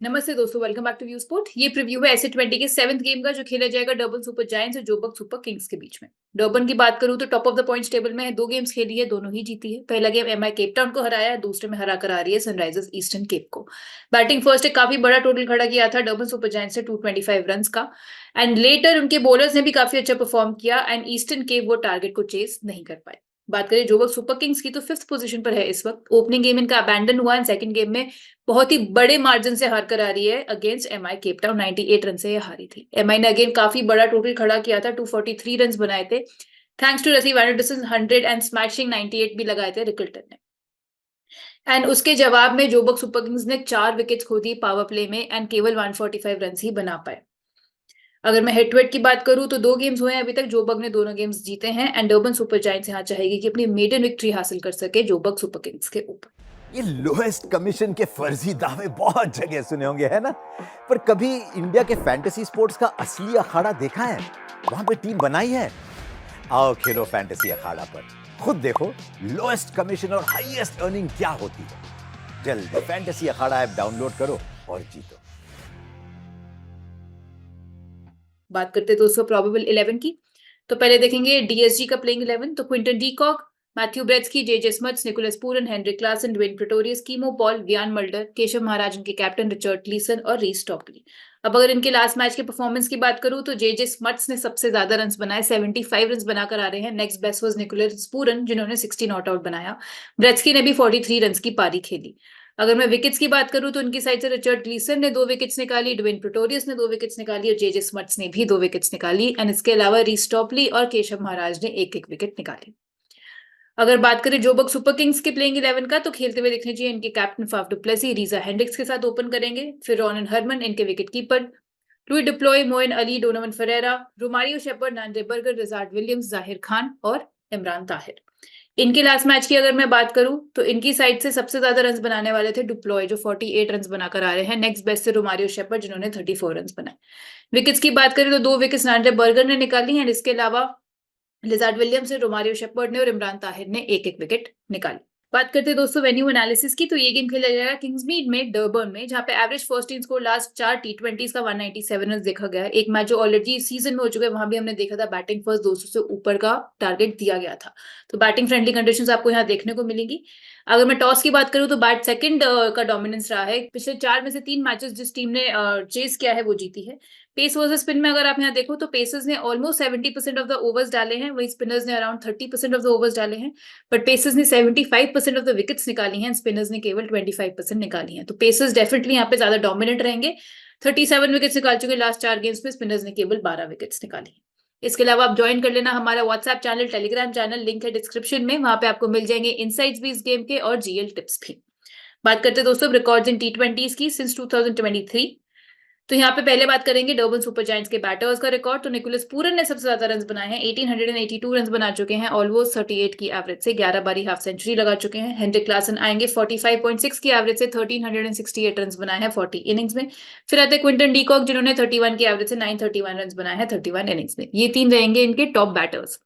नमस्ते दोस्तों, welcome back to view sport. ये प्रीव्यू है ऐसे 20 के 7th गेम का जो खेला जाएगा डर्बन सुपर जायंट्स और जोबर्ग सुपर किंग्स के बीच में। डर्बन की बात करूं तो top of the points table में है, 2 गेम्स खेली है, दोनों ही जीती है। पहला गेम एमआई केप टाउन को हराया है, दूसरे में हरा कर आ रही है सनराइजर्स ईस्टर्न केप को। बैटिंग फर्स्ट एक काफी बड़ा टोटल खड़ा किया था डर्बन सुपर जायंट्स ने 225 रन का। एंड लेटर उनके बॉलर्स ने भी काफी अच्छा परफॉर्म किया एंड ईस्टर्न केप वो टारगेट को चेस नहीं कर पाए। बात करें जोबर्ग सुपर किंग्स की तो 5th पोजीशन पर है इस वक्त। ओपनिंग गेम इनका अबैंडन हुआ एंड सेकंड गेम में बहुत ही बड़े मार्जिन से हार कर आ रही है against MI Cape Town. 98 run से ये हारी थी। एमआई ने अगेन काफी बड़ा टोटल खड़ा किया था, 243 रन बनाए थे thanks to Rassie Anderson 100 and smashing 98 भी लगाए थे रिकल्टन ने। एंड उसके जवाब में जोबर्ग सुपर किंग्स ने 4 विकेट खो दी पावर प्ले में एंड केवल 145 रन ही बना पाए। अगर मैं हेड टू हेड की बात करूं तो 2 गेम्स हुए हैं अभी तक, जोबर्ग ने दोनों गेम्स जीते हैं एंड डर्बन सुपर जायंट्स यहाँ चाहेगी कि अपनी मेडन विक्ट्री हासिल कर सके जोबर्ग सुपर किंग्स के ऊपर। ये लोएस्ट कमीशन के फर्जी दावे बहुत जगह सुने होंगे, है ना? पर कभी इंडिया के फैंटेसी स्पोर्ट्स का असली अखाड़ा देखा है? वहां पे टीम बनाई है? आओ खेलो फैंटेसी अखाड़ा पर, खुद देखो लोएस्ट कमीशन और हाईएस्ट अर्निंग क्या होती है। जल्द फैंटेसी अखाड़ा ऐप डाउनलोड करो और जीतो। बात करते हैं दोस्तों प्रोबेबल 11 की, तो पहले देखेंगे डीएसजी का प्लेइंग 11। तो Quinton de Kock, Matthew Breetzke, JJ Smuts, Nicholas Pooran, Heinrich Klaasen, Dwaine Pretorius, Keemo Paul, Wiaan Mulder, Keshav महाराजन के कैप्टन रिचर्ड लीसन और रीस टॉपली। अब अगर इनके लास्ट मैच के परफॉर्मेंस की बात करूं तो जेजे स्मट्स ने सबसे ज्यादा रन बनाए, 75 रन बनाकर आ रहे हैं। Next best was Nicholas Pooran जिन्होंने 60 नॉट आउट बनाया। ब्रेट्सकी ने भी 43 रन की पारी खेली। अगर मैं विकेट्स की बात करूं तो उनकी साइड से रिचर्ड लीसन ने 2 विकेट्स निकाली, ड्वेन प्रेटोरियस ने 2 विकेट्स निकाली और जेजे स्मट्स ने भी 2 विकेट्स निकाली एंड इसके अलावा रीस टॉपली और केशव महाराज ने एक एक विकेट निकाली। अगर बात करें जोबर्ग सुपर किंग्स के प्लेइंग 11 का तो खेलते हुए देखने चाहिए इनके captain Faf du Plessis, Reeza Hendricks के साथ ओपन करेंगे, फिर रॉनन हरमन इनके wicket keeper, Leus du Plooy, Moeen Ali, Donovan Ferreira, Romario Shepherd, Nandre Burger, Lizaad Williams, Zahir Khan और इमरान ताहिर। इनके लास्ट मैच की अगर मैं बात करूं तो इनकी साइड से सबसे ज्यादा रन बनाने वाले थे डिप्लॉय जो 48 रन बनाकर आ रहे हैं। नेक्स्ट बेस्ट से रोमारियो शेपर्ड जिन्होंने 34 रन बनाए। विकेट्स की बात करें तो 2 विकेट्स नांडे बर्गर ने निकाली है, इसके अलावा लिजार्ड विलियम्स ने, रोमारियो शेपर्ड ने और इमरान ताहिर ने एक एक विकेट निकाली। बात करते हैं दोस्तों वेन्यू एनालिसिस की, तो ये गेम खेला जाएगा किंग्समीड में डर्बन में, जहां पे average first team score last 4 T20s का 197 रन देखा गया है। एक मैच जो ऑलरेडी सीजन में हो चुका है वहां भी हमने देखा था बैटिंग फर्स्ट 200 से ऊपर का टारगेट दिया गया था। तो बैटिंग फ्रेंडली कंडीशंस आपको यहाँ देखने को मिलेंगी। अगर मैं टॉस की बात करूं तो बैट सेकंड का डोमिनेंस रहा है। पिछले 4 में से 3 मैचेस जिस टीम ने चेस किया है वो जीती है। पेस वर्सेस स्पिन में अगर आप यहाँ देखो तो पेसर्स ने ऑलमोस्ट 70% ऑफ द ओवर्स डाले हैं, वही स्पिनर्स ने अराउंड 30% ऑफ द ओवर्स डाले हैं। बट पेसर्स ने 75% ऑफ द विकेट्स निकाली हैं, स्पिनर्स ने केवल 25% निकाली हैं। तो पेसर्स डेफिनेटली यहाँ पे ज्यादा डोमिनेंट रहेंगे। 37 विकेट्स निकाल चुके लास्ट 4 गेम्स में, स्पिनर्स ने केवल 12 विकेट्स निकाली हैं। इसके अलावा आप ज्वाइन कर लेना हमारा WhatsApp channel, Telegram channel, link है डिस्क्रिप्शन में, वहां पे आपको मिल जाएंगे इनसाइट्स भी इस गेम के और जीएल टिप्स भी। बात करते हैं दोस्तों रिकॉर्ड्स इन T20s की सिंस 2023। तो यहाँ पे पहले बात करेंगे डर्बन सुपर जायंट्स के बैटर्स का रिकॉर्ड। तो निकोलस पूरन ने सबसे ज्यादा रन बनाए हैं, 1882 रन बना चुके हैं ऑलमोस्ट 38 की एवरेज से, 11 बारी हाफ सेंचुरी लगा चुके हैं। हेनरिक क्लासन आएंगे 45.6 की एवरेज से, 1368 रन बनाए हैं 40 इनिंग्स में। फिर आते क्विंटन डीकॉक जिन्होंने 31 की एवरेज से 931 रन बनाए हैं 31 इनिंग्स में। ये 3 रहेंगे इनके टॉप बैटर्स।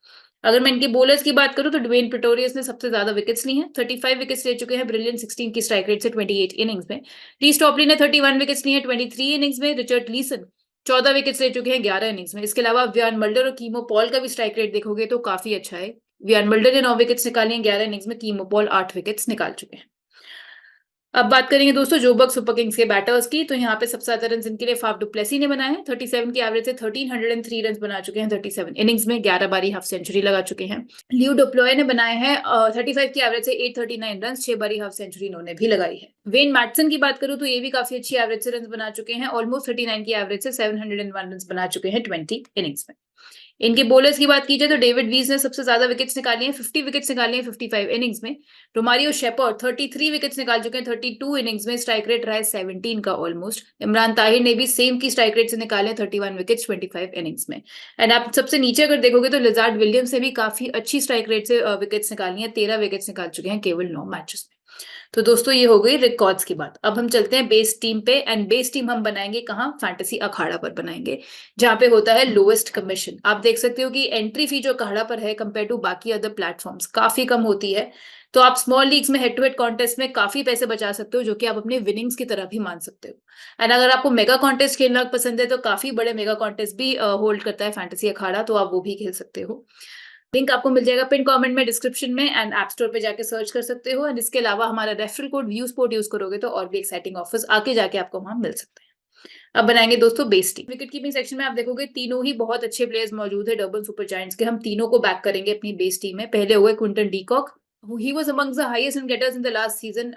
अगर मैं इनके बॉलर्स की बात करूं तो ड्वेन प्रेटोरियस ने सबसे ज्यादा विकेट्स ली हैं, 35 विकेट्स ले चुके हैं ब्रिलियंट 16 की स्ट्राइक रेट से 28 इनिंग्स में। रीस टॉपली ने 31 विकेट्स ली हैं 23 इनिंग्स में। रिचर्ड लीसन 14 विकेट्स ले चुके हैं 11 इनिंग्स में। इसके अलावा वियान मल्डर और कीमो पॉल का भी स्ट्राइक रेट देखोगे तो काफी अच्छा है। वियान मल्डर ने 9 विकेट्स निकाली हैं 11 इनिंग्स में, कीमो पॉल 8 विकेट्स निकाल चुके हैं। अब बात करेंगे दोस्तों जोबर्ग सुपर किंग्स के बैटर्स की, तो यहाँ पे सबसे ज्यादा रन इनके लिए फाफ डु प्लेसी ने बनाए हैं, 37 की एवरेज से 1303 रन बना चुके हैं 37 इनिंग्स में, 11 बारी हाफ सेंचुरी लगा चुके हैं। लियो डिप्लॉय ने बनाए हैं 35 की एवरेज से 839 रन, 6 बारी हाफ सेंचुरी इन्होंने भी लगाई है। वेन मैटसन की बात करूं तो ये भी काफी अच्छी एवरेज से रन बना चुके हैं, ऑलमोस्ट 39 की एवरेज से 701 रन बना चुके हैं 20 इनिंग्स में। इनके बॉलर्स की बात की जाए तो डेविड वीज ने सबसे ज्यादा विकेट्स निकाली हैं, 50 विकेट्स निकाली हैं 55 इनिंग्स में। रोमारियो शेपर्ड 33 विकेट्स निकाल चुके हैं 32 इनिंग्स में, स्ट्राइक रेट रहा है 17 का ऑलमोस्ट। इमरान ताहिर ने भी सेम की स्ट्राइक रेट से निकाले 31 विकेट्स 25 इनिंग्स में। एंड आप सबसे नीचे अगर देखोगे तो लिजार्ड विलियम्स ने भी काफी अच्छी स्ट्राइक रेट से विकेट्स निकाली हैं, 13 विकेट्स निकाल चुके हैं केवल 9 मैचेस में। तो दोस्तों ये हो गई रिकॉर्ड्स की बात। अब हम चलते हैं बेस टीम पे, एंड बेस टीम हम बनाएंगे कहाँ, फैंटेसी अखाड़ा पर बनाएंगे, जहां पे होता है लोएस्ट कमीशन। आप देख सकते हो कि एंट्री फी जो अखाड़ा पर है कंपेयर टू बाकी अदर प्लेटफॉर्म्स काफी कम होती है। तो आप स्मॉल लीग्स में हेड टू हेड कॉन्टेस्ट में काफी पैसे बचा सकते हो, जो कि आप अपने विनिंग्स की तरह भी मान सकते हो। एंड अगर आपको मेगा कॉन्टेस्ट खेलना पसंद है तो काफी बड़े मेगा कॉन्टेस्ट भी होल्ड करता है फैंटेसी अखाड़ा, तो आप वो भी खेल सकते हो। लिंक आपको मिल जाएगा पिन कमेंट में, डिस्क्रिप्शन में, एंड ऐप स्टोर पे जाके सर्च कर सकते हो। एंड इसके अलावा हमारा referral code view sport use करोगे तो और भी एक्साइटिंग ऑफर्स आके जाके आपको वहां मिल सकते हैं। अब बनाएंगे दोस्तों base team. Wicket keeping section में आप देखोगे तीनों ही बहुत अच्छे प्लेयर्स मौजूद है डर्बन सुपर जायंट्स के। हम तीनों को बैक करेंगे अपनी बेस टीम में। पहले हुए Quinton de Kock, he was amongst the highest run getters in the last season.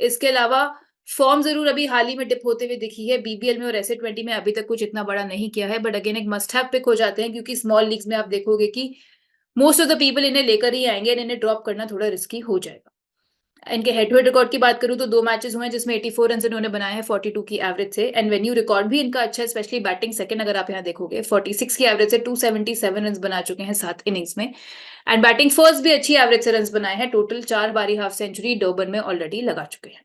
इसके अलावा फॉर्म जरूर अभी हाल ही में डिप होते हुए दिखी है, बीबीएल में और एसए 20 में अभी तक कुछ इतना बड़ा नहीं किया है, बट अगेन एक मस्ट हैव पिक हो जाते हैं, क्योंकि स्मॉल लीग्स में आप देखोगे कि मोस्ट ऑफ द पीपल इन्हें लेकर ही आएंगे, इन्हें ड्रॉप करना थोड़ा रिस्की हो जाएगा। इनके हेड टू हेड रिकॉर्ड की बात करूं तो 2 मैचेस हुए हैं जिसमें 84 रन इन्होंने बनाए हैं 42 की एवरेज से। एंड वेन्यू रिकॉर्ड भी इनका अच्छा है, स्पेशली बैटिंग सेकंड अगर आप यहां देखोगे 46 की एवरेज से 277 रन बना चुके हैं 7 इनिंग्स में। एंड बैटिंग फर्स्ट भी अच्छी एवरेज से रन बनाए हैं, टोटल 4 बारी हाफ सेंचुरी डर्बन में ऑलरेडी लगा चुके हैं।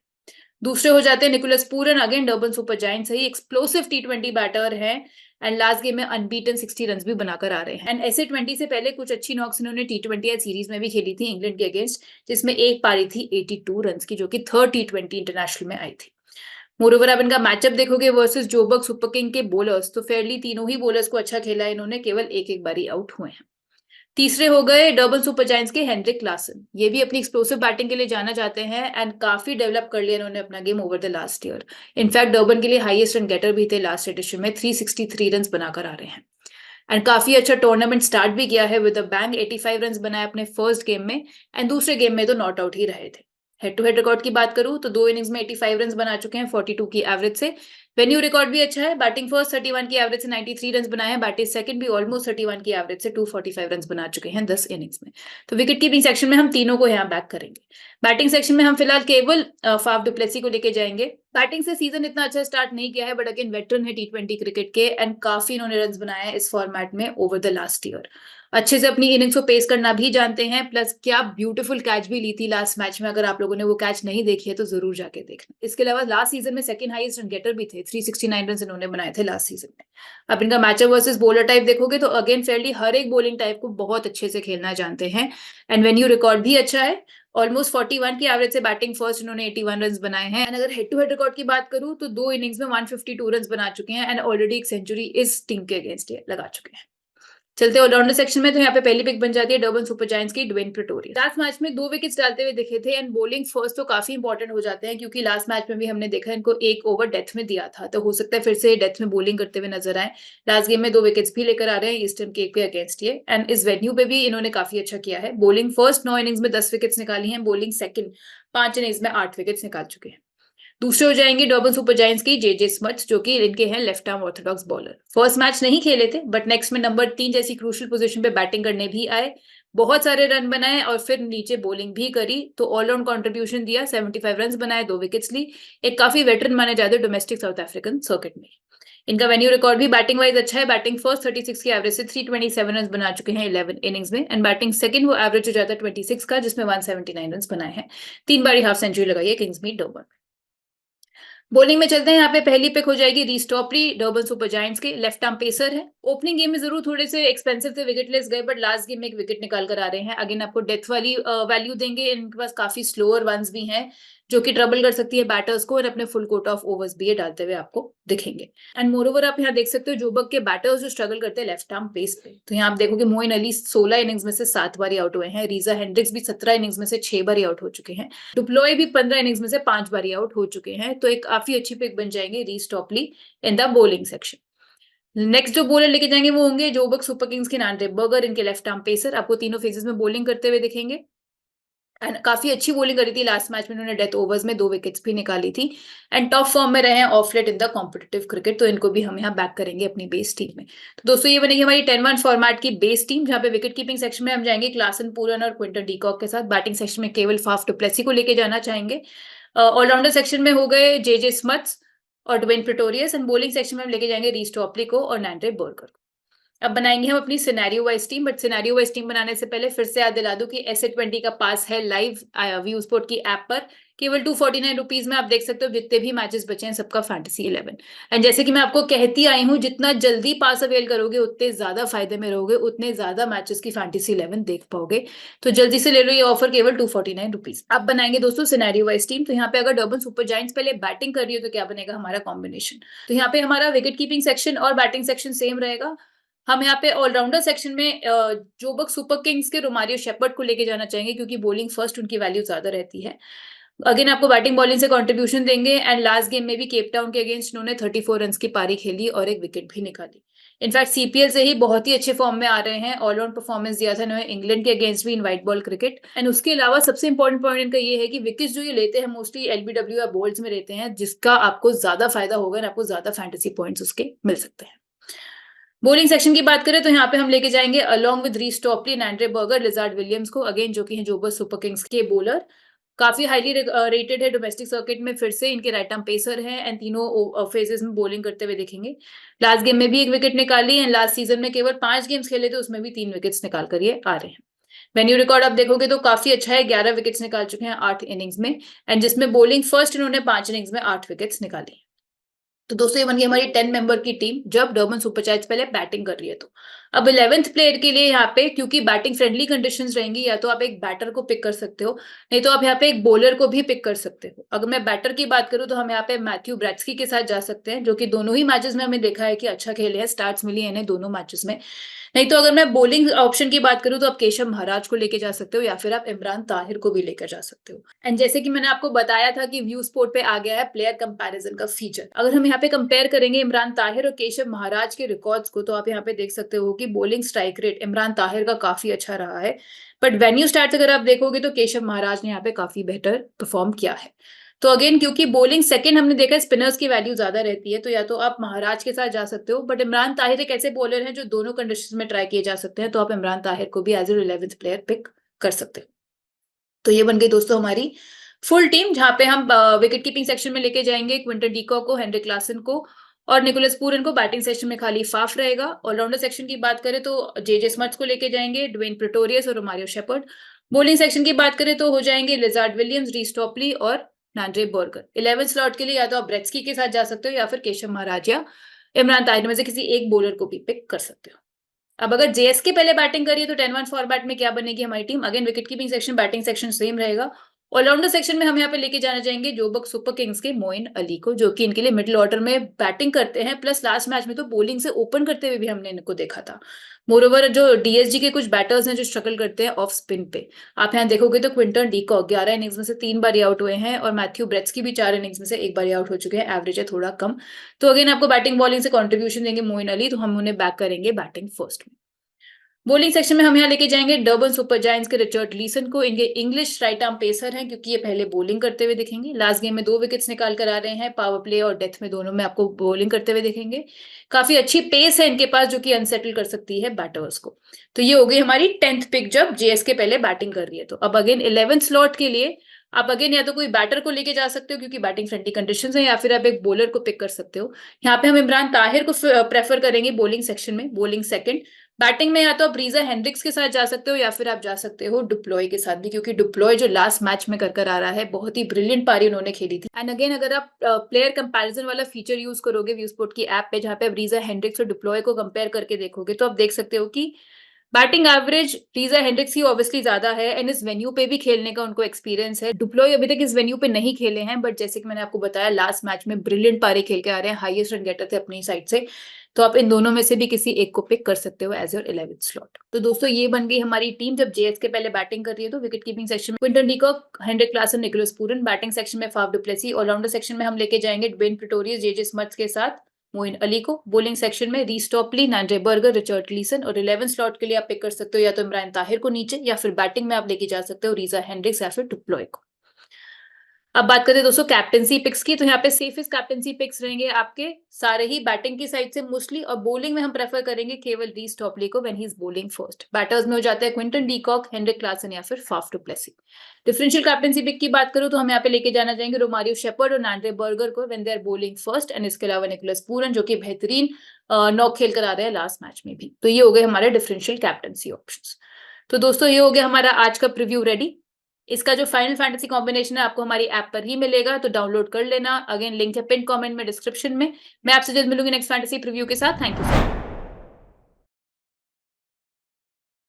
दूसरे हो जाते हैं Nicholas Pooran, again Durban Super Giants है, एक्सप्लोसिव टी20 बैटर है। एंड लास्ट गेम में अनबीटन 60 रन भी बनाकर आ रहे हैं। एंड ऐसे 20 से पहले कुछ अच्छी नॉक्स इन्होंने टी20 सीरीज में भी खेली थी इंग्लैंड के अगेंस्ट, जिसमें एक पारी थी 82 रन की, जो कि थर्ड टी20 इंटरनेशनल में आई थी। मोरओवर आप इनका मैचअप देखोगे वर्सेस जोबर्ग सुपर किंग के बॉलर्स, तो फेयरली तीनों ही बॉलर्स को अच्छा खेला है इन्होंने, केवल एक एक बारी आउट हुए हैं। तीसरे हो गए डर्बन सुपर जायंट्स के हेनरिक क्लासन। ये भी अपनी एक्सप्लोसिव बैटिंग के लिए जाना जाते हैं एंड काफी डेवलप कर लिया इन्होंने अपना game over the last year. In fact Durban के लिए हाईएस्ट रन गेटर भी थे लास्ट एडिशन में, 363 रन बनाकर आ रहे हैं। एंड काफी अच्छा टूर्नामेंट स्टार्ट भी किया है विद अ बैंग, 85 रन बनाए अपने फर्स्ट गेम में, एंड दूसरे गेम में तो नॉट आउट ही रहे थे। हेड टू हेड रिकॉर्ड की बात करूं तो 2 इनिंग्स में 85 रन बना चुके हैं 42 की एवरेज से। वेन्यू रिकॉर्ड भी अच्छा है, बैटिंग फर्स्ट 31 की एवरेज से 93 रन बनाए हैं, बैटिंग सेकंड भी ऑलमोस्ट 31 की एवरेज से 245 रन बना चुके हैं 10 इनिंग्स में। तो विकेट कीपिंग सेक्शन में हम तीनों को यहाँ बैक करेंगे। बैटिंग सेक्शन में हम फिलहाल केवल फाफ डुप्लेसी को लेके जाएंगे। बैटिंग से सीजन इतना अच्छा स्टार्ट नहीं किया है, बट अगेन वेटरन है टी20 क्रिकेट के, एंड काफी इन्होंने रन बनाए हैं इस फॉर्मेट में ओवर द लास्ट ईयर। अच्छे से अपनी इनिंग्स को पेस करना भी जानते हैं, प्लस क्या ब्यूटीफुल कैच भी ली थी लास्ट मैच में। अगर आप लोगों ने वो कैच नहीं देखी है तो जरूर जाके देखना। इसके अलावा लास्ट सीजन में सेकंड हाईएस्ट रन गेटर भी थे, 369 रन इन्होंने बनाए थे लास्ट सीजन में। अब इनका मैचअप वर्सेस बॉलर टाइप देखोगे तो अगेन फेयरली हर एक बॉलिंग टाइप को बहुत अच्छे से खेलना जानते हैं, एंड वेन्यू रिकॉर्ड भी अच्छा है। ऑलमोस्ट 41 की एवरेज से बैटिंग फर्स्ट इन्होंने 81 रन बनाए हैं। एंड अगर हेड टू हेड रिकॉर्ड की बात करूं तो 2 इनिंग्स में 152 रन बना चुके हैं, एंड ऑलरेडी एक सेंचुरी इस टीम के अगेंस्ट लगा चुके हैं। चलते ऑलराउंडर सेक्शन में, तो यहाँ पे पहली पिक बन जाती है डर्बन सुपर जायंट्स की ड्वेन प्रेटोरियस। लास्ट मैच में 2 विकेट्स डालते हुए दिखे थे, एंड बॉलिंग फर्स्ट तो काफी इंपॉर्टेंट हो जाते हैं, क्योंकि लास्ट मैच में भी हमने देखा इनको एक ओवर डेथ में दिया था, तो हो सकता है फिर से डेथ में बॉलिंग करते हुए नजर आए। लास्ट गेम में 2 विकेट्स भी लेकर आ रहे हैं ईस्टर्न केप के अगेंस्ट ये, एंड इस वेन्यू पे भी इन्होंने काफी अच्छा किया है। बॉलिंग फर्स्ट 9 इनिंग्स में 10 विकेट्स निकाली है, बॉलिंग सेकंड 5 इनिंग्स में 8 विकेट्स निकाल चुके हैं। दूसरे हो जाएंगे डर्बन सुपर जायंट्स की जेजे स्मट्स, जो कि इनके हैं left arm Orthodox bowler. First match नहीं खेले थे, बट नेक्स्ट में नंबर 3 जैसी क्रूशियल पोजीशन पे बैटिंग करने भी आए, बहुत सारे रन बनाए और फिर नीचे बॉलिंग भी करी, तो ऑलराउंड कंट्रीब्यूशन दिया, 75 रन बनाए, 2 विकेट्स ली। एक काफी वेटरन माने जाते हैं डोमेस्टिक साउथ अफ्रीकन सर्किट में। इनका वेन्यू रिकॉर्ड भी बैटिंग वाइज अच्छा है, बैटिंग फर्स्ट 36 की एवरेज से 327 रन बना चुके हैं 11 इनिंग्स में, एंड बैटिंग सेकंड वो एवरेज हो जाता है 26 का, जिसमें 179 रन बनाए हैं। 3 बारी हाफ सेंचुरी लगाई है किंग्समीड डर्बन। बॉलिंग में चलते हैं, यहाँ पे पहली पिक हो जाएगी Reece Topley, Durban Super Giants के लेफ्ट आर्म पेसर है। ओपनिंग गेम में जरूर थोड़े से एक्सपेंसिव थे, विकेटलेस गए, बट लास्ट गेम में एक विकेट निकाल कर आ रहे हैं। अगेन आपको डेथ वाली वैल्यू देंगे, इनके पास काफी स्लोअर वंस भी हैं, जो कि ट्रबल कर सकती है बैटर्स को, और अपने फुल कोट ऑफ ओवर्स भी ये डालते हुए आपको दिखेंगे। एंड मोरओवर आप यहाँ देख सकते हो जोबर्ग के बैटर्स जो स्ट्रगल करते हैं लेफ्ट आर्म पेस पे, तो यहाँ आप देखोगे मोइन अली 16 इनिंग्स में से 7 बारी आउट हुए हैं, रीजा हेंड्रिक्स भी 17 इनिंग्स में से 6 बारी आउट हो चुके हैं, डुप्लोय भी 15 इनिंग्स में से 5 बारी आउट हो चुके हैं, तो एक काफी अच्छी पिक बन जाएंगे Reece Topley in the bowling section. Next जो बॉलर लेके जाएंगे वो होंगे जोबर्ग सुपर किंग्स के नांड्रे बर्गर, इनके लेफ्ट आर्म पेसर, आपको तीनों फेजेस में बॉलिंग करते हुए दिखेंगे, एंड काफी अच्छी बॉलिंग करी थी लास्ट मैच में, उन्होंने डेथ ओवर्स में 2 विकेट्स भी निकाली थी, एंड टॉप फॉर्म में रहे हैं of late in the competitive cricket, तो इनको भी हम यहाँ बैक करेंगे अपनी बेस टीम में। तो दोस्तों ये बनेगी हमारी 10-1 फॉर्मेट की बेस टीम, जहाँ पे विकेट कीपिंग सेक्शन में हम जाएंगे क्लासन पूरन और क्विंटन डीकॉक के साथ, बैटिंग सेक्शन में केवल फाफ डुप्लेसी को लेके जाना चाहेंगे, ऑलराउंडर सेक्शन में हो गए जेजे स्मट्स और Dwayne Pretorius, and bowling section में हम लेके जाएंगे रीस टॉपली को और नैंड्रे बर्गर को। अब बनाएंगे हम अपनी scenario wise team, but scenario wise team बनाने से पहले फिर से याद दिला दूं कि एसए 20 का पास है लाइव व्यू स्पोर्ट की ऐप पर, केवल 249 रुपीज में आप देख सकते हो जितने भी मैचेस बचे हैं सबका फैंटेसी 11। एंड जैसे कि मैं आपको कहती आई हूँ, जितना जल्दी पास अवेल करोगे उतने ज्यादा फायदे में रहोगे, उतने ज्यादा मैचेस की फैंटेसी 11 देख पाओगे। तो जल्दी से ले लो ये ऑफर केवल 249 रुपीज। अब बनाएंगे दोस्तों सिनेरियो वाइज टीम। तो यहाँ पे अगर डर्बन सुपर जायंट्स पहले बैटिंग कर रही हो तो क्या बनेगा हमारा कॉम्बिनेशन। तो यहाँ पे हमारा विकेट कीपिंग सेक्शन और बैटिंग सेक्शन सेम रहेगा। हम यहाँ पे ऑलराउंडर सेक्शन में जोबर्ग सुपर किंग्स के रोमारियो शेपर्ड को लेके जाना चाहेंगे, क्योंकि बॉलिंग फर्स्ट उनकी वैल्यू ज्यादा रहती है। अगेन आपको बैटिंग बॉलिंग से कंट्रीब्यूशन देंगे। एंड लास्ट गेम में भी केप टाउन के अगेंस्ट उन्होंने 34 रन की पारी खेली और एक विकेट भी निकाली। इनफैक्ट सीपीएल से ही बहुत ही अच्छे फॉर्म में आ रहे हैं। ऑलराउंड परफॉर्मेंस दिया था इन्होंने इंग्लैंड के अगेंस्ट भी इन व्हाइट बॉल क्रिकेट। एंड उसके अलावा सबसे इंपॉर्टेंट पॉइंट इनका ये है कि विकेट्स जो ये लेते हैं मोस्टली एलबीडब्ल्यू या बोल्ड्स में रहते हैं, जिसका आपको ज्यादा फायदा होगा और आपको ज्यादा फैंटेसी पॉइंट्स उसके मिल सकते हैं। बॉलिंग सेक्शन की बात करें तो यहाँ पे हम लेके जाएंगे along with Reece Topley and Andre Burger, Lizaad Williams को, अगेन जो कि हैं जोबर्ग सुपर किंग्स के बॉलर। काफी हाईली रेटेड है डोमेस्टिक सर्किट में। फिर से इनके राइट आर्म पेसर हैं एंड तीनों फेजेस में बॉलिंग करते हुए दिखेंगे। लास्ट गेम में भी एक विकेट निकाली एंड लास्ट सीजन में केवल 5 गेम्स खेले थे, उसमें भी 3 विकेट्स निकाल कर ये आ रहे हैं। वेन्यू रिकॉर्ड आप देखोगे तो काफी अच्छा है। 11 विकेट्स निकाल चुके हैं 8 इनिंग्स में। एंड जिसमें बॉलिंग फर्स्ट इन्होंने 5 इनिंग्स में 8 विकेट्स निकाली। तो दोस्तों ये बन गई हमारी 10 मेंबर की टीम जब डर्बन सुपर जायंट्स पहले बैटिंग कर रही है। तो अब 11th प्लेयर के लिए यहाँ पे क्योंकि बैटिंग फ्रेंडली कंडीशंस रहेंगी, या तो आप एक बैटर को पिक कर सकते हो, नहीं तो आप यहाँ पे एक बॉलर को भी पिक कर सकते हो। अगर मैं बैटर की बात करूं तो हम यहाँ पे मैथ्यू ब्रैट्सकी के साथ जा सकते हैं, जो कि दोनों ही मैचेस में हमें देखा है कि अच्छा खेले हैं, स्टार्ट्स मिली है इन्हें दोनों मैचेस में। नहीं तो अगर मैं बॉलिंग ऑप्शन की बात करूं तो आप केशव महाराज को लेके जा सकते हो, या फिर आप इमरान ताहिर को भी लेकर जा सकते हो। एंड जैसे कि मैंने आपको बताया था कि व्यू स्पोर्ट पे आ गया है प्लेयर कंपैरिजन का फीचर। अगर हम यहाँ पे कंपेयर करेंगे इमरान ताहिर और केशव महाराज के रिकॉर्ड्स को, तो आप यहाँ पे देख सकते हो कि bowling strike rate Imran Tahir का काफी अच्छा रहा है, बट वेन्यू स्टैट्स अगर आप देखोगे तो केशव महाराज ने यहाँ पे काफी बेहतर परफॉर्म किया है। तो अगेन क्योंकि बॉलिंग सेकंड हमने देखा स्पिनर्स की वैल्यू ज्यादा रहती है, तो या तो आप महाराज के साथ जा सकते हो, बट इमरान ताहिर एक ऐसे बॉलर हैं जो दोनों कंडीशंस में ट्राई किए जा सकते हैं, तो आप इमरान ताहिर को भी as a 11th player pick कर सकते हो। तो ये बन गई दोस्तों हमारी फुल टीम, जहां पे हम विकेट कीपिंग सेक्शन में लेके जाएंगे क्विंटन डीकॉक को, हेनरिक क्लासन को और निकोलस पूरन को। बैटिंग सेक्शन में खाली फाफ रहेगा। ऑलराउंडर सेक्शन की बात करें तो जेजे स्मट्स को लेके जाएंगे, ड्वेन प्रेटोरियस और रोमारियो शेपर्ड। बॉलिंग सेक्शन की बात करें तो हो जाएंगे लिजार्ड विलियम्स, रीस टॉपली और नांड्रे बर्गर। 11 स्लॉट के लिए या तो आप ब्रेट्सकी के साथ जा सकते हो, या फिर केशव महाराज या इमरान ताहिर में से किसी एक बॉलर को भी पिक कर सकते हो। अब अगर जेएसके पहले बैटिंग करिए तो 10-1 फॉर्मेट में क्या बनेगी हमारी team. Again wicket keeping section batting section same रहेगा। ऑलराउंडर सेक्शन में हम यहाँ पे लेके जाना चाहेंगे जोबर्ग सुपर किंग्स के मोइन अली को, जो कि इनके लिए मिडिल ऑर्डर में बैटिंग करते हैं, प्लस लास्ट मैच में तो बॉलिंग से ओपन करते हुए भी हमने इनको देखा था। मोरओवर जो डीएसजी के कुछ बैटर्स हैं जो स्ट्रगल करते हैं ऑफ स्पिन पे, आप यहाँ देखोगे तो क्विंटन डीकॉक 11 इनिंग्स में से 3 बार आउट हुए हैं, और मैथ्यू ब्रेट्सकी भी 4 इनिंग्स में से 1 बार आउट हो चुके हैं। एवरेज है थोड़ा कम। तो अगेन आपको बैटिंग बॉलिंग से कॉन्ट्रीब्यूशन देंगे मोइन अली, तो हम उन्हें बैक करेंगे बैटिंग फर्स्ट में। बॉलिंग सेक्शन में हम यहाँ लेके जाएंगे डर्बन सुपर जायंट्स के रिचर्ड लीसन को। इनके इंग्लिश राइट आर्म पेसर हैं, क्योंकि ये पहले बॉलिंग करते हुए दिखेंगे। लास्ट गेम में 2 विकेट्स निकाल कर आ रहे हैं। पावर प्ले और डेथ में दोनों में आपको बॉलिंग करते हुए दिखेंगे। काफी अच्छी पेस है इनके पास, जो कि अनसेटल कर सकती है बैटर्स को। तो ये हो गई हमारी 10th पिक जब जेएसके पहले बैटिंग कर रही है। तो अब अगेन 11th स्लॉट के लिए आप अगेन या तो कोई बैटर को लेके जा सकते हो, क्योंकि बैटिंग फ्रेंडली कंडीशंस है, या फिर आप एक बॉलर को पिक कर सकते हो। यहाँ पे हम इमरान ताहिर को प्रेफर करेंगे बॉलिंग सेक्शन में, बॉलिंग सेकंड। बैटिंग में या तो आप रीजा हेंड्रिक्स के साथ जा सकते हो, या फिर आप जा सकते हो डुप्लॉय के साथ भी, क्योंकि डुप्लॉय जो लास्ट मैच में कर आ रहा है, बहुत ही ब्रिलियंट पारी उन्होंने खेली थी। एंड अगेन अगर आप प्लेयर कंपैरिजन वाला फीचर यूज करोगे व्यू स्पोर्ट की ऐप पे, जहाँ पे आप रीजा हेंड्रिक्स और डुप्लॉय को कंपेयर करके देखोगे, तो आप देख सकते हो कि बैटिंग एवरेज रीजा हेंड्रिक्स ही ऑब्वियसली ज्यादा है, एंड इस वेन्यू पे भी खेलने का उनको एक्सपीरियंस है। डुप्लॉय अभी तक इस वेन्यू पे नहीं खेले हैं, बट जैसे कि मैंने आपको बताया लास्ट मैच में ब्रिलियंट पारी खेल के आ रहे हैं, हाईएस्ट रन गेटर थे अपनी साइड से। तो आप इन दोनों में से भी किसी एक को पिक कर सकते हो एज योर 11th स्लॉट। तो दोस्तों ये बन गई हमारी टीम जब जेएसके पहले बैटिंग कर रही है। तो विकेट कीपिंग सेक्शन में Quinton de Kock, Heinrich Klaasen, Nicholas Pooran. Batting section में फाफ डुप्लेसी। ऑलराउंडर सेक्शन में हम लेके जाएंगे ड्वेन प्रेटोरियस, जेजे स्मट्स के साथ मोइन अली को। बॉलिंग सेक्शन में Reece Topley, Nandre Burger, Richard Gleeson. और 11 स्लॉट के लिए आप पिक कर सकते हो या तो इमरान ताहिर को नीचे, या फिर बैटिंग में आप लेके जा सकते हो रीजा हेंड्रिक्स या फिर डुप्लॉय को। अब बात करें दोस्तों कैप्टेंसी पिक्स की, तो यहाँ पे सेफेस्ट कैप्टेंसी पिक्स रहेंगे आपके सारे ही बैटिंग की साइड से मोस्टली, और बॉलिंग में हम प्रेफर करेंगे केवल रीस टॉपली को when he is bowling first. Batters में हो जाता है क्विंटन डीकॉक, हेनरिक क्लासन या फिर Faf du Plessis. Differential captaincy pick की बात करूं तो हम यहाँ पे लेके जाना चाहेंगे रोमारियो शेपर्ड और नांड्रे बर्गर को when they are bowling first, and इसके अलावा निकोलस पूरन, जो कि बेहतरीन नॉक खेल कर आ रहे हैं लास्ट मैच में भी। तो ये हो गए हमारे डिफरेंशियल कैप्टेंसी ऑप्शंस। तो दोस्तों ये हो गया हमारा आज का प्रीव्यू रेडी। इसका जो फाइनल फैंटेसी कॉम्बिनेशन है आपको हमारी ऐप पर ही मिलेगा, तो डाउनलोड कर लेना। अगेन लिंक है पिन कमेंट में, डिस्क्रिप्शन में। मैं आपसे जल्द मिलूंगी नेक्स्ट फैंटेसी प्रीव्यू के साथ। Thank you so much.